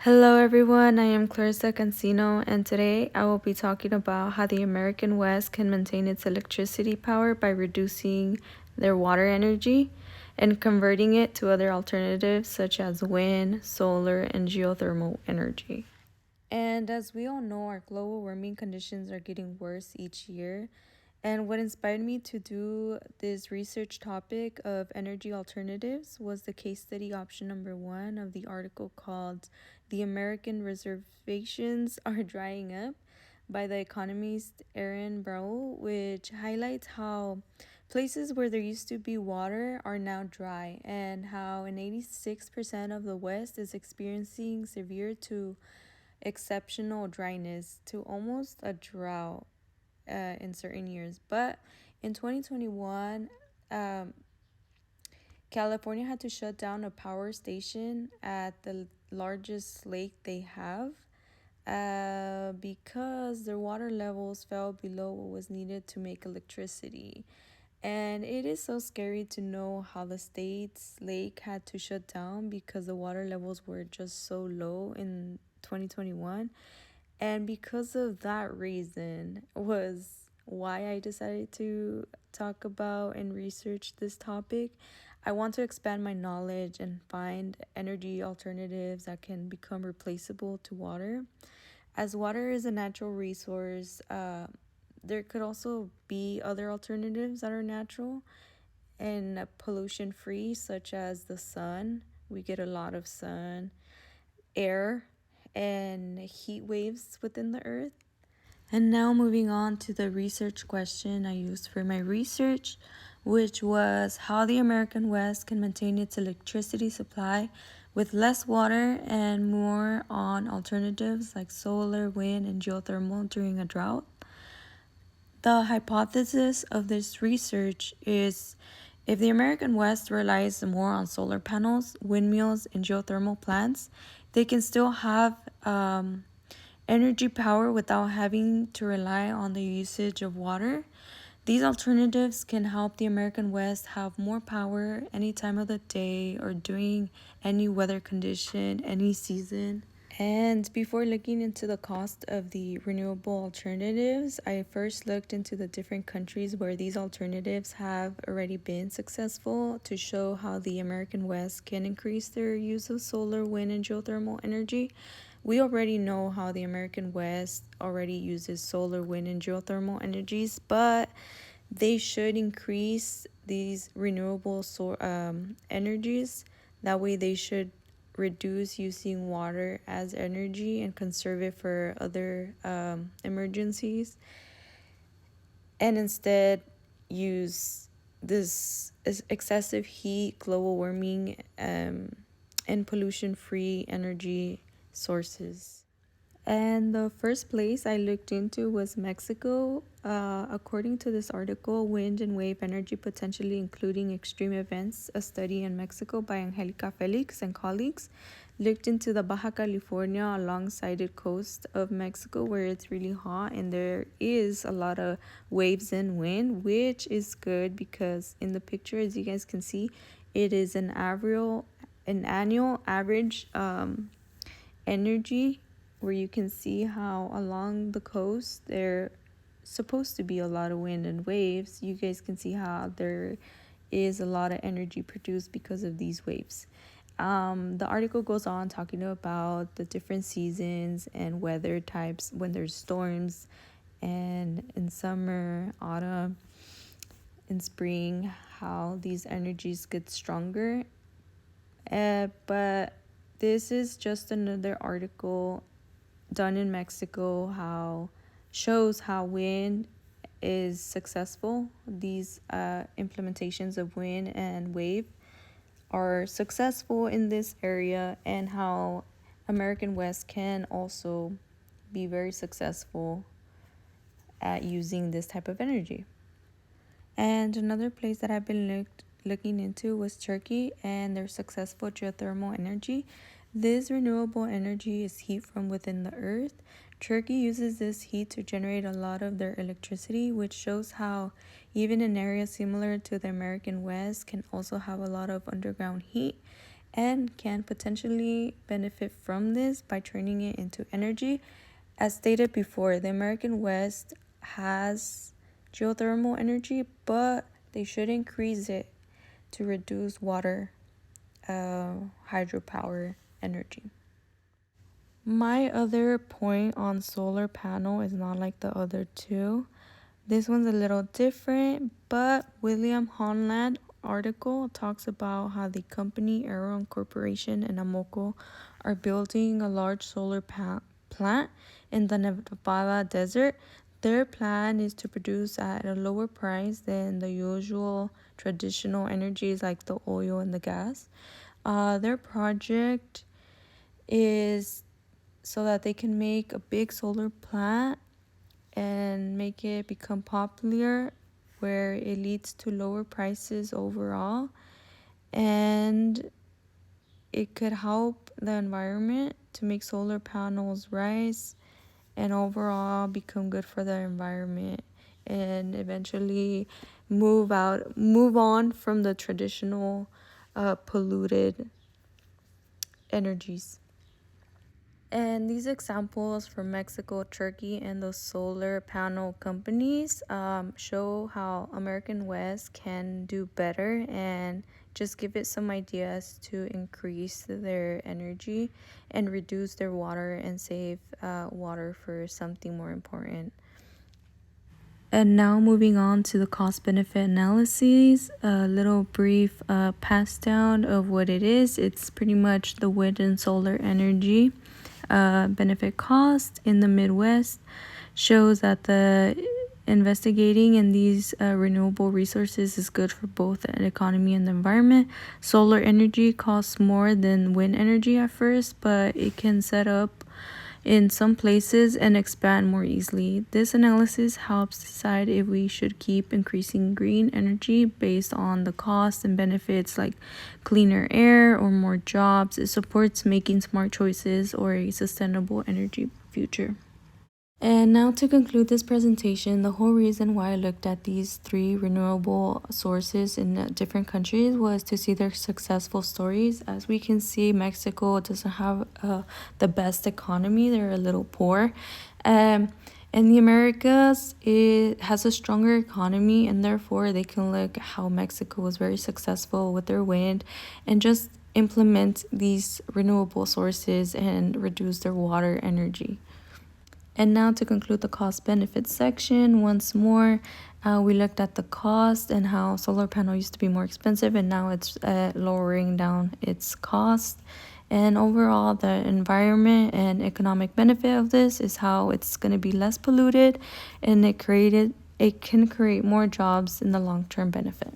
Hello everyone, I am Clarissa Cancino, and today I will be talking about how the American West can maintain its electricity power by reducing their water energy and converting it to other alternatives such as wind, solar, and geothermal energy. And as we all know, our global warming conditions are getting worse each year. And what inspired me to do this research topic of energy alternatives was the case study option number 1 of the article called The American Reservations Are Drying Up by the economist Aaron Brow, which highlights how places where there used to be water are now dry and how an 86% of the West is experiencing severe to exceptional dryness to almost a drought in certain years. But in 2021, um, California had to shut down a power station at the largest lake they have because their water levels fell below what was needed to make electricity. And it is so scary to know how the state's lake had to shut down because the water levels were just so low in 2021. And because of that reason was why I decided to talk about and research this topic. I want to expand my knowledge and find energy alternatives that can become replaceable to water. As water is a natural resource, there could also be other alternatives that are natural and pollution free, such as the sun. We get a lot of sun, air, and heat waves within the earth. And now moving on to the research question I used for my research, which was how the American West can maintain its electricity supply with less water and more on alternatives like solar, wind, and geothermal during a drought. The hypothesis of this research is if the American West relies more on solar panels, windmills, and geothermal plants, they can still have energy power without having to rely on the usage of water. These alternatives can help the American West have more power any time of the day or during any weather condition, any season. And before looking into the cost of the renewable alternatives, I first looked into the different countries where these alternatives have already been successful to show how the American West can increase their use of solar, wind, and geothermal energy. We already know how the American West already uses solar, wind, and geothermal energies, but they should increase these renewable energies. That way, they should reduce using water as energy and conserve it for other emergencies, and instead use this excessive heat, global warming, and pollution free energy sources. And the first place I looked into was Mexico. According to this article, Wind and Wave Energy Potentially Including Extreme Events, a study in Mexico by Angelica Felix and colleagues, looked into the Baja California alongside the coast of Mexico where it's really hot and there is a lot of waves and wind, which is good because in the picture, as you guys can see, it is an annual average energy where you can see how along the coast there supposed to be a lot of wind and waves. You guys can see how there is a lot of energy produced because of these waves. The article goes on talking about the different seasons and weather types when there's storms, and in summer, autumn, in spring, how these energies get stronger. But this is just another article done in Mexico, how shows how wind is successful. These implementations of wind and wave are successful in this area, and how American West can also be very successful at using this type of energy. And another place that I've been looking into was Turkey and their successful geothermal energy. This renewable energy is heat from within the earth. Turkey uses this heat to generate a lot of their electricity, which shows how even an area similar to the American West can also have a lot of underground heat. and can potentially benefit from this by turning it into energy. As stated before, the American West has geothermal energy, but they should increase it to reduce water hydropower energy. My other point on solar panel is not like the other two. This one's a little different, but William Honland article talks about how the company Aeron Corporation and Amoco are building a large solar plant in the Nevada desert. Their plan is to produce at a lower price than the usual traditional energies like the oil and the gas. Their project is so that they can make a big solar plant and make it become popular where it leads to lower prices overall, and it could help the environment to make solar panels rise and overall become good for the environment and eventually move on from the traditional polluted energies. And these examples from Mexico, Turkey, and the solar panel companies show how American West can do better and just give it some ideas to increase their energy and reduce their water and save water for something more important. And now moving on to the cost benefit analyses, a little brief pass down of what it is. It's pretty much the wind and solar energy benefit cost in the Midwest shows that the investigating in these renewable resources is good for both the economy and the environment. Solar energy costs more than wind energy at first, but it can set up in some places and expand more easily. This analysis helps decide if we should keep increasing green energy based on the costs and benefits like cleaner air or more jobs. It supports making smart choices or a sustainable energy future. And now to conclude this presentation, the whole reason why I looked at these three renewable sources in different countries was to see their successful stories. As we can see, Mexico doesn't have the best economy. They're a little poor. In the Americas, it has a stronger economy, and therefore they can look at how Mexico was very successful with their wind and just implement these renewable sources and reduce their water energy. And now to conclude the cost benefit section, once more, we looked at the cost and how solar panel used to be more expensive and now it's lowering down its cost. And overall, the environment and economic benefit of this is how it's going to be less polluted and it can create more jobs in the long-term benefit.